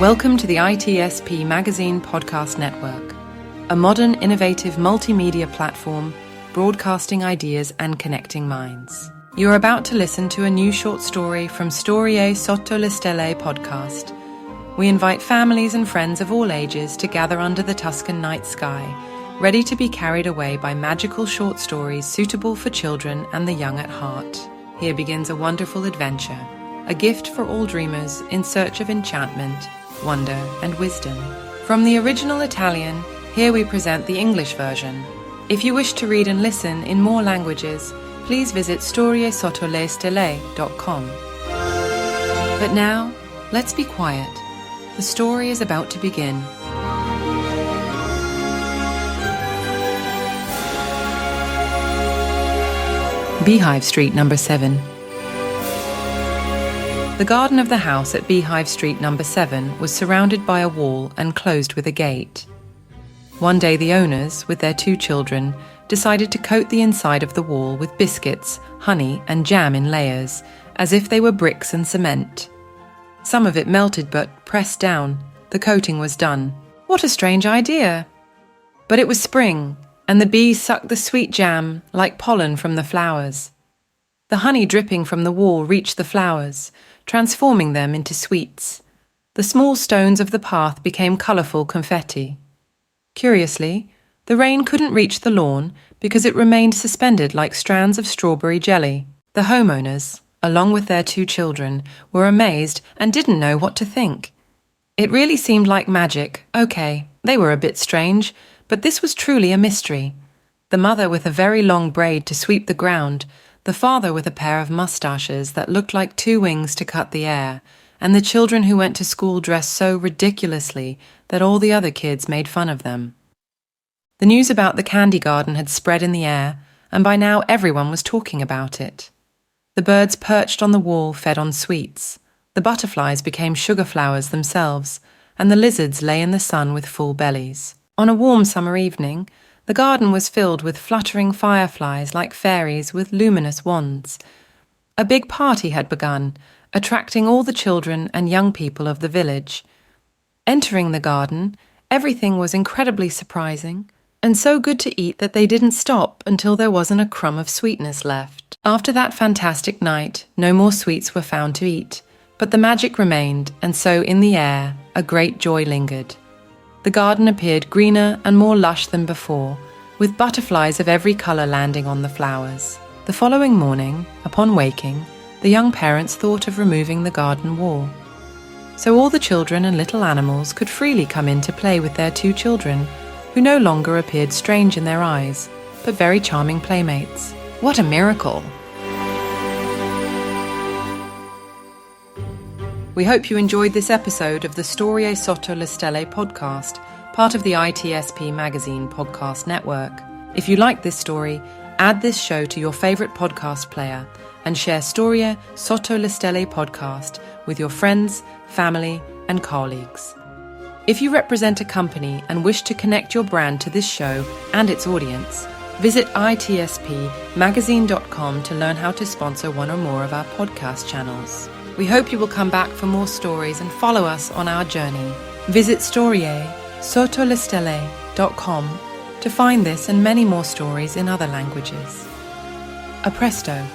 Welcome to the ITSP Magazine Podcast Network, a modern, innovative multimedia platform broadcasting ideas and connecting minds. You're about to listen to a new short story from Sotto Stelle podcast. We invite families and friends of all ages to gather under the Tuscan night sky, ready to be carried away by magical short stories suitable for children and the young at heart. Here begins a wonderful adventure, a gift for all dreamers in search of enchantment, wonder, and wisdom. From the original Italian, here we present the English version. If you wish to read and listen in more languages, please visit storiesotolestelle.com. But now, let's be quiet. The story is about to begin. Beehive Street Number 7. The garden of the house at Beehive Street Number 7 was surrounded by a wall and closed with a gate. One day the owners, with their 2 children, decided to coat the inside of the wall with biscuits, honey, and jam in layers, as if they were bricks and cement. Some of it melted, but pressed down, the coating was done. What a strange idea! But it was spring, and the bees sucked the sweet jam like pollen from the flowers. The honey dripping from the wall reached the flowers, transforming them into sweets. The small stones of the path became colourful confetti. Curiously, the rain couldn't reach the lawn because it remained suspended like strands of strawberry jelly. The homeowners, along with their 2 children, were amazed and didn't know what to think. It really seemed like magic. Okay, they were a bit strange, but this was truly a mystery. The mother with a very long braid to sweep the ground, the father with a pair of mustaches that looked like 2 wings to cut the air, and the children who went to school dressed so ridiculously that all the other kids made fun of them. The news about the candy garden had spread in the air, and by now everyone was talking about it. The birds perched on the wall fed on sweets. The butterflies became sugar flowers themselves, and the lizards lay in the sun with full bellies. On a warm summer evening, the garden was filled with fluttering fireflies like fairies with luminous wands. A big party had begun, attracting all the children and young people of the village. Entering the garden, everything was incredibly surprising and so good to eat that they didn't stop until there wasn't a crumb of sweetness left. After that fantastic night, no more sweets were found to eat, but the magic remained, and so in the air, a great joy lingered. The garden appeared greener and more lush than before, with butterflies of every colour landing on the flowers. The following morning, upon waking, the young parents thought of removing the garden wall. So all the children and little animals could freely come in to play with their 2 children, who no longer appeared strange in their eyes, but very charming playmates. What a miracle! We hope you enjoyed this episode of the Sotto Stelle podcast, part of the ITSP Magazine podcast network. If you like this story, add this show to your favourite podcast player and share Sotto Stelle podcast with your friends, family, and colleagues. If you represent a company and wish to connect your brand to this show and its audience, visit itspmagazine.com to learn how to sponsor one or more of our podcast channels. We hope you will come back for more stories and follow us on our journey. Visit storiesotolestelle.com to find this and many more stories in other languages. A presto!